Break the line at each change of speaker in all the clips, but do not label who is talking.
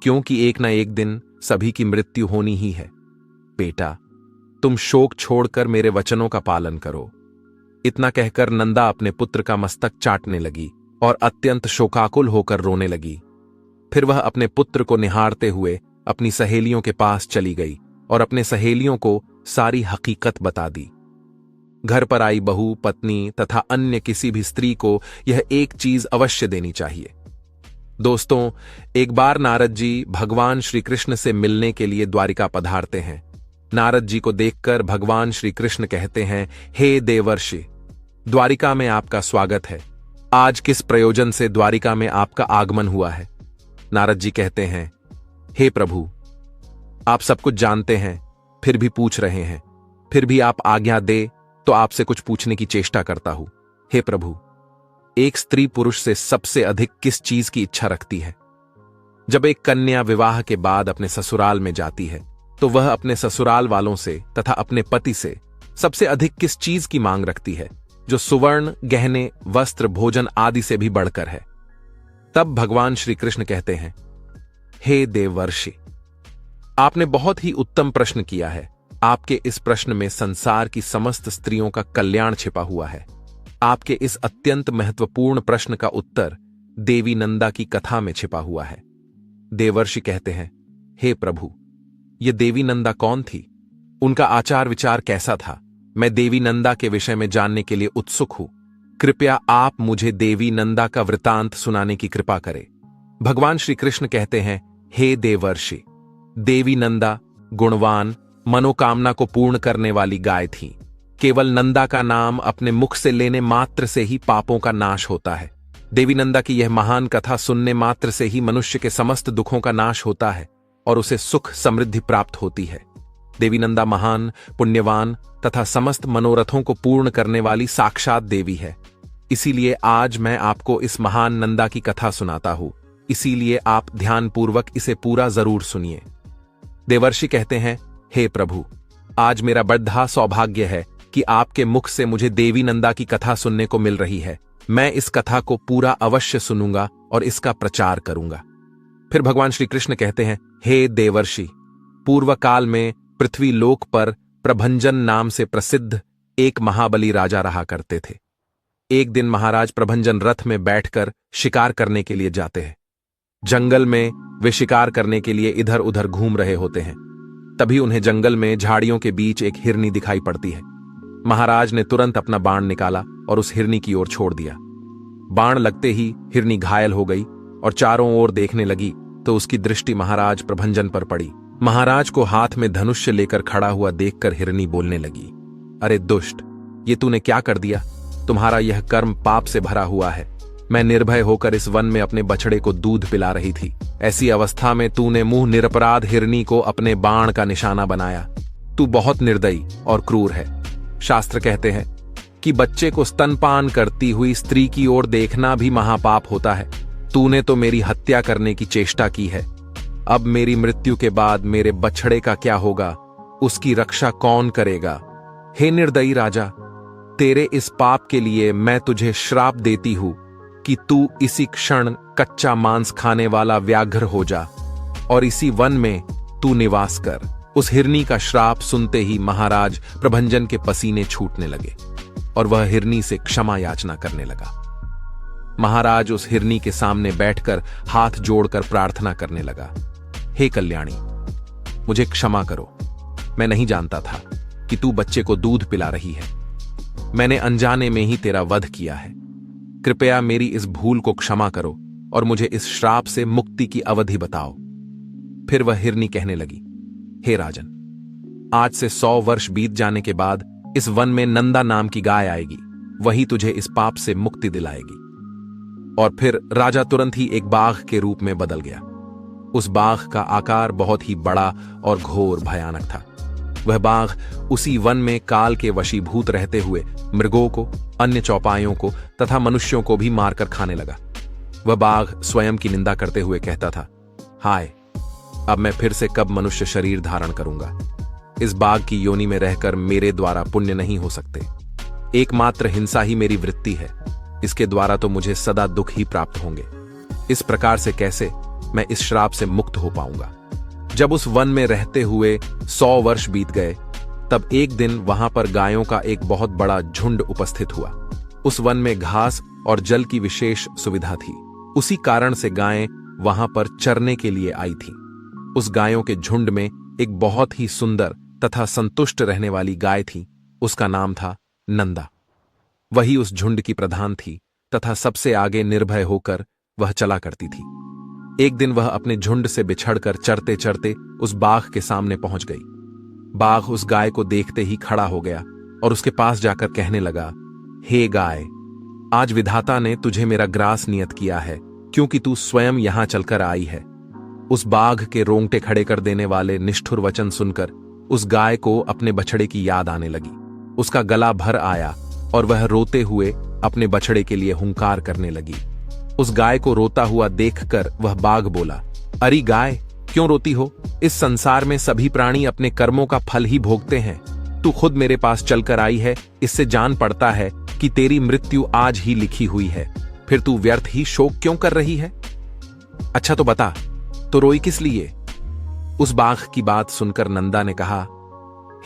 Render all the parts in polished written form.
क्योंकि एक न एक दिन सभी की मृत्यु होनी ही है। बेटा, तुम शोक छोड़कर मेरे वचनों का पालन करो। इतना कहकर नंदा अपने पुत्र का मस्तक चाटने लगी और अत्यंत शोकाकुल होकर रोने लगी। फिर वह अपने पुत्र को निहारते हुए अपनी सहेलियों के पास चली गई और अपने सहेलियों को सारी हकीकत बता दी। घर पर आई बहू, पत्नी तथा अन्य किसी भी स्त्री को यह एक चीज अवश्य देनी चाहिए। दोस्तों, एक बार नारद जी भगवान श्री कृष्ण से मिलने के लिए द्वारिका पधारते हैं। नारद जी को देखकर भगवान श्री कृष्ण कहते हैं, हे देवर्षि, द्वारिका में आपका स्वागत है। आज किस प्रयोजन से द्वारिका में आपका आगमन हुआ है? नारद जी कहते हैं, हे प्रभु, आप सब कुछ जानते हैं, फिर भी पूछ रहे हैं। फिर भी आप आज्ञा दे तो आपसे कुछ पूछने की चेष्टा करता हूं। हे प्रभु, एक स्त्री पुरुष से सबसे अधिक किस चीज की इच्छा रखती है? जब एक कन्या विवाह के बाद अपने ससुराल में जाती है तो वह अपने ससुराल वालों से तथा अपने पति से सबसे अधिक किस चीज की मांग रखती है, जो सुवर्ण, गहने, वस्त्र, भोजन आदि से भी बढ़कर है? तब भगवान श्री कृष्ण कहते हैं, हे देवर्षि, आपने बहुत ही उत्तम प्रश्न किया है। आपके इस प्रश्न में संसार की समस्त स्त्रियों का कल्याण छिपा हुआ है। आपके इस अत्यंत महत्वपूर्ण प्रश्न का उत्तर देवी नंदा की कथा में छिपा हुआ है। देवर्षि कहते हैं, हे प्रभु, ये देवी नंदा कौन थी? उनका आचार विचार कैसा था? मैं देवी नंदा के विषय में जानने के लिए उत्सुक हूं। कृपया आप मुझे देवी नंदा का वृतांत सुनाने की कृपा करें। भगवान श्री कृष्ण कहते हैं, हे देवर्षि, देवी नंदा गुणवान, मनोकामना को पूर्ण करने वाली गाय थी। केवल नंदा का नाम अपने मुख से लेने मात्र से ही पापों का नाश होता है। देवी नंदा की यह महान कथा सुनने मात्र से ही मनुष्य के समस्त दुखों का नाश होता है और उसे सुख समृद्धि प्राप्त होती है। देवी नंदा महान, पुण्यवान तथा समस्त मनोरथों को पूर्ण करने वाली साक्षात देवी है। इसीलिए आज मैं आपको इस महान नंदा की कथा सुनाता हूं। इसीलिए आप ध्यानपूर्वक इसे पूरा जरूर सुनिए। देवर्षि कहते हैं, हे प्रभु, आज मेरा बड़ा सौभाग्य है कि आपके मुख से मुझे देवी नंदा की कथा सुनने को मिल रही है। मैं इस कथा को पूरा अवश्य सुनूंगा और इसका प्रचार करूंगा। फिर भगवान श्री कृष्ण कहते हैं, हे देवर्षि, पूर्व काल में पृथ्वी लोक पर प्रभंजन नाम से प्रसिद्ध एक महाबली राजा रहा करते थे। एक दिन महाराज प्रभंजन रथ में बैठकर शिकार करने के लिए जाते हैं। जंगल में वे शिकार करने के लिए इधर उधर घूम रहे होते हैं। तभी उन्हें जंगल में झाड़ियों के बीच एक हिरनी दिखाई पड़ती है। महाराज ने तुरंत अपना बाण निकाला और उस हिरनी की ओर छोड़ दिया। बाण लगते ही हिरनी घायल हो गई और चारों ओर देखने लगी तो उसकी दृष्टि महाराज प्रभंजन पर पड़ी। महाराज को हाथ में धनुष्य लेकर खड़ा हुआ देखकर हिरनी बोलने लगी, अरे दुष्ट, ये तूने क्या कर दिया? तुम्हारा यह कर्म पाप से भरा हुआ है। मैं निर्भय होकर इस वन में अपने बछड़े को दूध पिला रही थी। ऐसी अवस्था में तूने मुंह निरपराध हिरनी को अपने बाण का निशाना बनाया। तू बहुत निर्दयी और क्रूर है। शास्त्र कहते हैं कि बच्चे को स्तनपान करती हुई स्त्री की ओर देखना भी महापाप होता है। तूने तो मेरी हत्या करने की चेष्टा की है। अब मेरी मृत्यु के बाद मेरे बछड़े का क्या होगा? उसकी रक्षा कौन करेगा? हे निर्दयी राजा, तेरे इस पाप के लिए मैं तुझे श्राप देती हूं कि तू इसी क्षण कच्चा मांस खाने वाला व्याघ्र हो जा और इसी वन में तू निवास कर। उस हिरनी का श्राप सुनते ही महाराज प्रभंजन के पसीने छूटने लगे और वह हिरनी से क्षमा याचना करने लगा। महाराज उस हिरनी के सामने बैठकर हाथ जोड़कर प्रार्थना करने लगा, हे कल्याणी, मुझे क्षमा करो। मैं नहीं जानता था कि तू बच्चे को दूध पिला रही है। मैंने अनजाने में ही तेरा वध किया है। कृपया मेरी इस भूल को क्षमा करो और मुझे इस श्राप से मुक्ति की अवधि बताओ। फिर वह हिरनी कहने लगी, हे राजन, आज से 100 वर्ष बीत जाने के बाद इस वन में नंदा नाम की गाय आएगी। वही तुझे इस पाप से मुक्ति दिलाएगी। और फिर राजा तुरंत ही एक बाघ के रूप में बदल गया। उस बाघ का आकार बहुत ही बड़ा और घोर भयानक था। वह बाघ उसी वन में काल के वशीभूत रहते हुए मृगों को, अन्य चौपाइयों को तथा मनुष्यों को भी मारकर खाने लगा। वह बाघ स्वयं की निंदा करते हुए कहता था, हाय, अब मैं फिर से कब मनुष्य शरीर धारण करूंगा? इस बाघ की योनि में रहकर मेरे द्वारा पुण्य नहीं हो सकते। एकमात्र हिंसा ही मेरी वृत्ति है। इसके द्वारा तो मुझे सदा दुख ही प्राप्त होंगे। इस प्रकार से कैसे? मैं इस श्राप से मुक्त हो पाऊंगा। जब उस वन में रहते हुए 100 वर्ष बीत गए, तब एक दिन वहां पर गायों का एक बहुत बड़ा झुंड उपस्थित हुआ। उस वन में घास और जल की विशेष सुविधा थी। उसी कारण से गायें वहां पर चरने के लिए आई थीं। उस गायों के झुंड में एक बहुत ही सुंदर तथा संतुष्ट रहने वाली गाय थी। उसका नाम था नंदा। वही उस झुंड की प्रधान थी तथा सबसे आगे निर्भय होकर वह चला करती थी। एक दिन वह अपने झुंड से बिछड़कर चरते चरते उस बाघ के सामने पहुंच गई। बाघ उस गाय को देखते ही खड़ा हो गया और उसके पास जाकर कहने लगा, हे गाय, आज विधाता ने तुझे मेरा ग्रास नियत किया है, क्योंकि तू स्वयं यहां चलकर आई है। उस बाघ के रोंगटे खड़े कर देने वाले निष्ठुर वचन सुनकर उस गाय को अपने बछड़े की याद आने लगी। उसका गला भर आया और वह रोते हुए अपने बछड़े के लिए हुंकार करने लगी। उस गाय को रोता हुआ देखकर वह बाघ बोला, अरे गाय, क्यों रोती हो? इस संसार में सभी प्राणी अपने कर्मों का फल ही भोगते हैं। तू खुद मेरे पास चलकर आई है, इससे जान पड़ता है कि तेरी मृत्यु आज ही लिखी हुई है। फिर तू व्यर्थ ही शोक क्यों कर रही है? अच्छा तो बता, तो रोई किस लिए? उस बाघ की बात सुनकर नंदा ने कहा,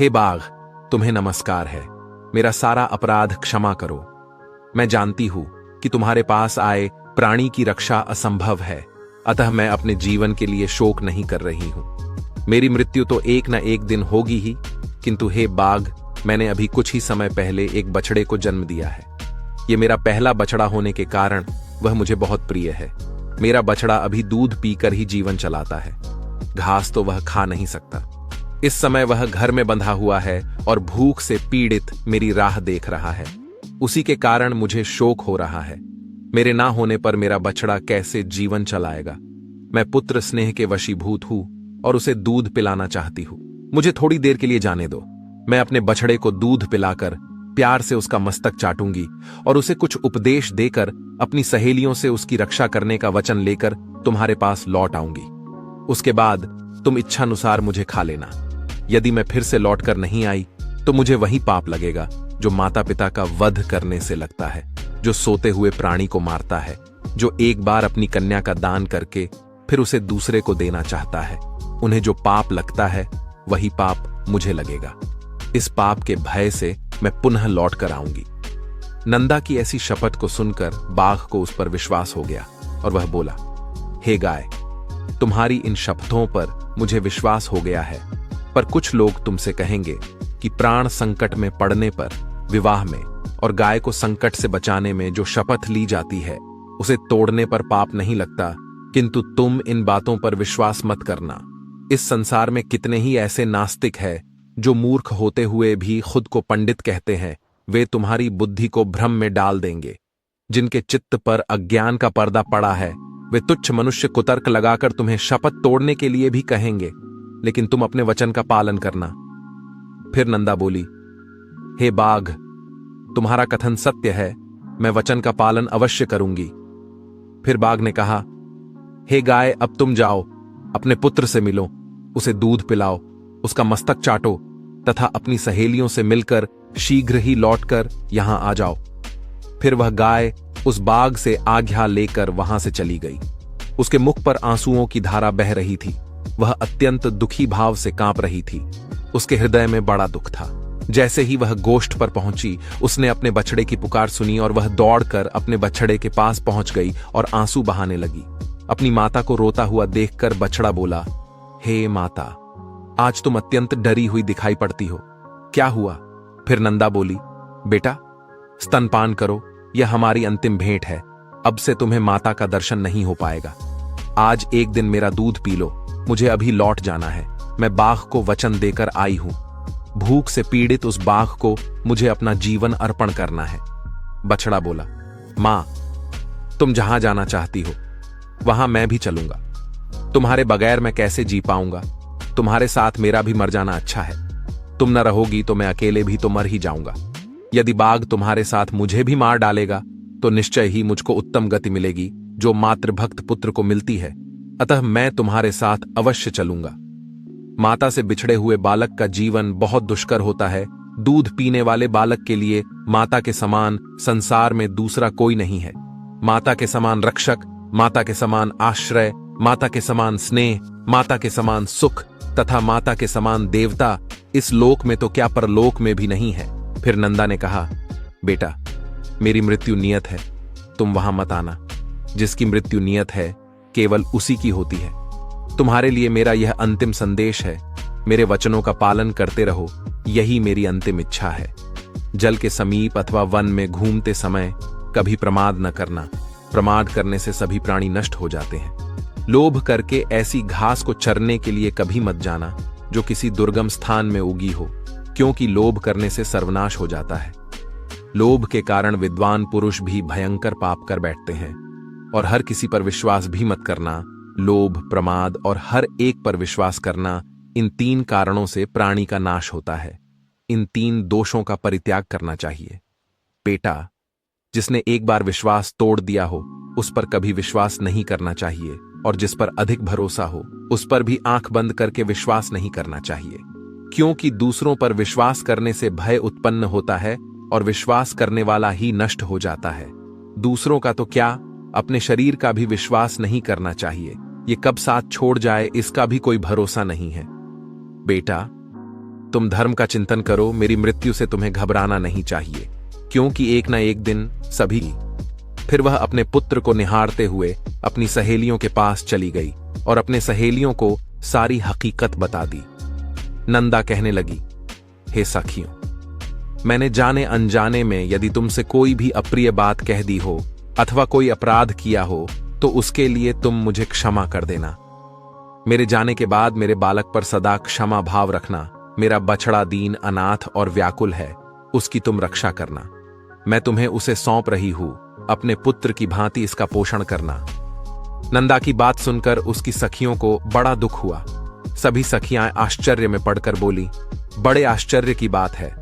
हे बाघ, तुम्हें नमस्कार है। मेरा सारा अपराध क्षमा करो। मैं जानती हूं कि तुम्हारे पास आए प्राणी की रक्षा असंभव है, अतः मैं अपने जीवन के लिए शोक नहीं कर रही हूं। मेरी मृत्यु तो एक न एक दिन होगी ही, किंतु हे बाघ, मैंने अभी कुछ ही समय पहले एक बछड़े को जन्म दिया है। यह मेरा पहला बछड़ा होने के कारण वह मुझे बहुत प्रिय है। मेरा बछड़ा अभी दूध पीकर ही जीवन चलाता है, घास तो वह खा नहीं सकता। इस समय वह घर में बंधा हुआ है और भूख से पीड़ित मेरी राह देख रहा है। उसी के कारण मुझे शोक हो रहा है। मेरे ना होने पर मेरा बछड़ा कैसे जीवन चलाएगा? मैं पुत्र स्नेह के वशीभूत हूं और उसे दूध पिलाना चाहती हूं। मुझे थोड़ी देर के लिए जाने दो। मैं अपने बछड़े को दूध पिलाकर प्यार से उसका मस्तक चाटूंगी और उसे कुछ उपदेश देकर अपनी सहेलियों से उसकी रक्षा करने का वचन लेकर तुम्हारे पास लौट आऊंगी। उसके बाद तुम इच्छानुसार मुझे खा लेना। यदि मैं फिर से लौटकर नहीं आई तो मुझे वही पाप लगेगा जो माता पिता का वध करने से लगता है, जो सोते हुए प्राणी को मारता है, जो एक बार अपनी कन्या का दान करके फिर उसे दूसरे को देना चाहता है। उन्हें जो पाप लगता है वही पाप मुझे लगेगा। इस पाप के भय से मैं पुनः लौट कर आऊंगी। नंदा की ऐसी शपथ को सुनकर बाघ को उस पर विश्वास हो गया और वह बोला, हे गाय, तुम्हारी इन शपथों पर मुझे विश्वास हो गया है, पर कुछ लोग तुमसे कहेंगे कि प्राण संकट में पड़ने पर, विवाह में और गाय को संकट से बचाने में जो शपथ ली जाती है उसे तोड़ने पर पाप नहीं लगता, किंतु तुम इन बातों पर विश्वास मत करना। इस संसार में कितने ही ऐसे नास्तिक हैं जो मूर्ख होते हुए भी खुद को पंडित कहते हैं। वे तुम्हारी बुद्धि को भ्रम में डाल देंगे। जिनके चित्त पर अज्ञान का पर्दा पड़ा है वे तुच्छ मनुष्य कुतर्क लगाकर तुम्हें शपथ तोड़ने के लिए भी कहेंगे, लेकिन तुम अपने वचन का पालन करना। फिर नंदा बोली, हे बाघ, तुम्हारा कथन सत्य है, मैं वचन का पालन अवश्य करूंगी। फिर बाघ ने कहा, हे गाय, अब तुम जाओ, अपने पुत्र से मिलो, उसे दूध पिलाओ, उसका मस्तक चाटो तथा अपनी सहेलियों से मिलकर शीघ्र ही लौटकर यहां आ जाओ। फिर वह गाय उस बाघ से आज्ञा लेकर वहां से चली गई। उसके मुख पर आंसुओं की धारा बह रही थी। वह अत्यंत दुखी भाव से कांप रही थी। उसके हृदय में बड़ा दुख था। जैसे ही वह गोष्ठ पर पहुंची, उसने अपने बछड़े की पुकार सुनी और वह दौड़कर अपने बछड़े के पास पहुंच गई और आंसू बहाने लगी। अपनी माता को रोता हुआ देखकर बछड़ा बोला, हे माता, आज तुम अत्यंत डरी हुई दिखाई पड़ती हो, क्या हुआ? फिर नंदा बोली, बेटा, स्तनपान करो, यह हमारी अंतिम भेंट है। अब से तुम्हें माता का दर्शन नहीं हो पाएगा। आज एक दिन मेरा दूध पी लो, मुझे अभी लौट जाना है। मैं बाघ को वचन देकर आई हूं। भूख से पीड़ित उस बाघ को मुझे अपना जीवन अर्पण करना है। बछड़ा बोला, मां, तुम जहां जाना चाहती हो वहां मैं भी चलूंगा। तुम्हारे बगैर मैं कैसे जी पाऊंगा? तुम्हारे साथ मेरा भी मर जाना अच्छा है। तुम न रहोगी तो मैं अकेले भी तो मर ही जाऊंगा। यदि बाघ तुम्हारे साथ मुझे भी मार डालेगा तो निश्चय ही मुझको उत्तम गति मिलेगी जो मातृभक्त पुत्र को मिलती है। अतः मैं तुम्हारे साथ अवश्य चलूंगा। माता से बिछड़े हुए बालक का जीवन बहुत दुष्कर होता है। दूध पीने वाले बालक के लिए माता के समान संसार में दूसरा कोई नहीं है। माता के समान रक्षक, माता के समान आश्रय, माता के समान स्नेह, माता के समान सुख तथा माता के समान देवता इस लोक में तो क्या परलोक में भी नहीं है। फिर नंदा ने कहा, बेटा, मेरी मृत्यु नियत है, तुम वहां मत आना। जिसकी मृत्यु नियत है केवल उसी की होती है। तुम्हारे लिए मेरा यह अंतिम संदेश है, मेरे वचनों का पालन करते रहो, यही मेरी अंतिम इच्छा है। जल के समीप अथवा वन में घूमते समय कभी प्रमाद न करना। प्रमाद करने से सभी प्राणी नष्ट हो जाते हैं। लोभ करके ऐसी घास को चरने के लिए कभी मत जाना जो किसी दुर्गम स्थान में उगी हो, क्योंकि लोभ करने से सर्वनाश हो जाता है। लोभ के कारण विद्वान पुरुष भी भयंकर पाप कर बैठते हैं। और हर किसी पर विश्वास भी मत करना। लोभ, प्रमाद और हर एक पर विश्वास करना, इन 3 कारणों से प्राणी का नाश होता है। इन 3 दोषों का परित्याग करना चाहिए। बेटा, जिसने एक बार विश्वास तोड़ दिया हो उस पर कभी विश्वास नहीं करना चाहिए, और जिस पर अधिक भरोसा हो उस पर भी आंख बंद करके विश्वास नहीं करना चाहिए, क्योंकि दूसरों पर विश्वास करने से भय उत्पन्न होता है और विश्वास करने वाला ही नष्ट हो जाता है। दूसरों का तो क्या, अपने शरीर का भी विश्वास नहीं करना चाहिए। ये कब साथ छोड़ जाए इसका भी कोई भरोसा नहीं है। बेटा, तुम धर्म का चिंतन करो, मेरी मृत्यु से तुम्हें घबराना नहीं चाहिए, क्योंकि एक ना एक दिन सभी। फिर वह अपने पुत्र को निहारते हुए अपनी सहेलियों के पास चली गई और अपने सहेलियों को सारी हकीकत बता दी। नंदा कहने लगी, हे सखियों, मैंने जाने अनजाने में यदि तुमसे कोई भी अप्रिय बात कह दी हो अथवा कोई अपराध किया हो तो उसके लिए तुम मुझे क्षमा कर देना। मेरे जाने के बाद मेरे बालक पर सदा क्षमा भाव रखना। मेरा बछड़ा दीन, अनाथ और व्याकुल है, उसकी तुम रक्षा करना। मैं तुम्हें उसे सौंप रही हूं, अपने पुत्र की भांति इसका पोषण करना। नंदा की बात सुनकर उसकी सखियों को बड़ा दुख हुआ। सभी सखियां आश्चर्य में पड़कर बोली, बड़े आश्चर्य की बात है।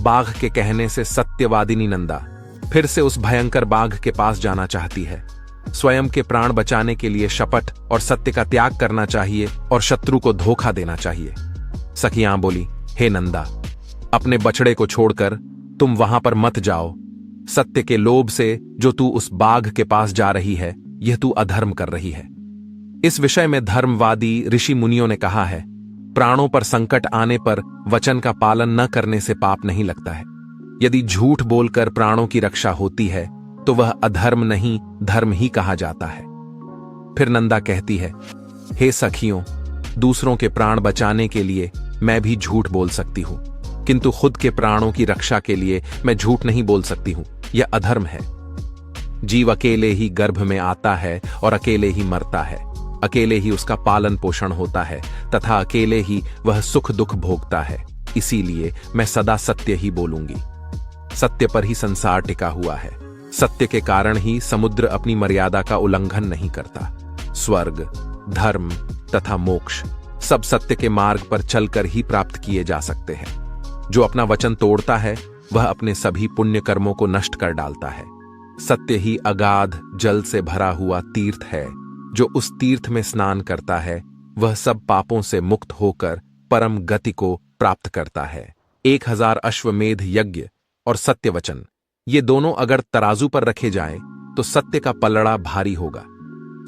बाघ के कहने से सत्यवादिनी नंदा फिर से उस भयंकर बाघ के पास जाना चाहती है। स्वयं के प्राण बचाने के लिए शपथ और सत्य का त्याग करना चाहिए और शत्रु को धोखा देना चाहिए। सखियां बोली, हे नंदा, अपने बछड़े को छोड़कर तुम वहां पर मत जाओ। सत्य के लोभ से जो तू उस बाघ के पास जा रही है, यह तू अधर्म कर रही है। इस विषय में धर्मवादी ऋषि मुनियों ने कहा है, प्राणों पर संकट आने पर वचन का पालन न करने से पाप नहीं लगता है। यदि झूठ बोलकर प्राणों की रक्षा होती है तो वह अधर्म नहीं, धर्म ही कहा जाता है। फिर नंदा कहती है, हे सखियों, दूसरों के प्राण बचाने के लिए मैं भी झूठ बोल सकती हूं, किंतु खुद के प्राणों की रक्षा के लिए मैं झूठ नहीं बोल सकती हूं। यह अधर्म है। जीव अकेले ही गर्भ में आता है और अकेले ही मरता है। अकेले ही उसका पालन पोषण होता है तथा अकेले ही वह सुख दुख भोगता है। इसीलिए मैं सदा सत्य ही बोलूंगी। सत्य पर ही संसार टिका हुआ है। सत्य के कारण ही समुद्र अपनी मर्यादा का उल्लंघन नहीं करता। स्वर्ग, धर्म तथा मोक्ष सब सत्य के मार्ग पर चलकर ही प्राप्त किए जा सकते हैं। जो अपना वचन तोड़ता है वह अपने सभी पुण्य कर्मों को नष्ट कर डालता है। सत्य ही अगाध जल से भरा हुआ तीर्थ है। जो उस तीर्थ में स्नान करता है वह सब पापों से मुक्त होकर परम गति को प्राप्त करता है। 1000 अश्वमेध यज्ञ और सत्य वचन, ये दोनों अगर तराजू पर रखे जाएं तो सत्य का पलड़ा भारी होगा।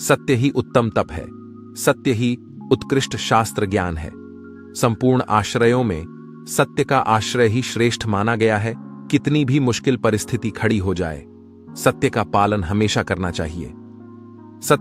सत्य ही उत्तम तप है। सत्य ही उत्कृष्ट शास्त्र ज्ञान है। संपूर्ण आश्रयों में सत्य का आश्रय ही श्रेष्ठ माना गया है। कितनी भी मुश्किल परिस्थिति खड़ी हो जाए, सत्य का पालन हमेशा करना चाहिए।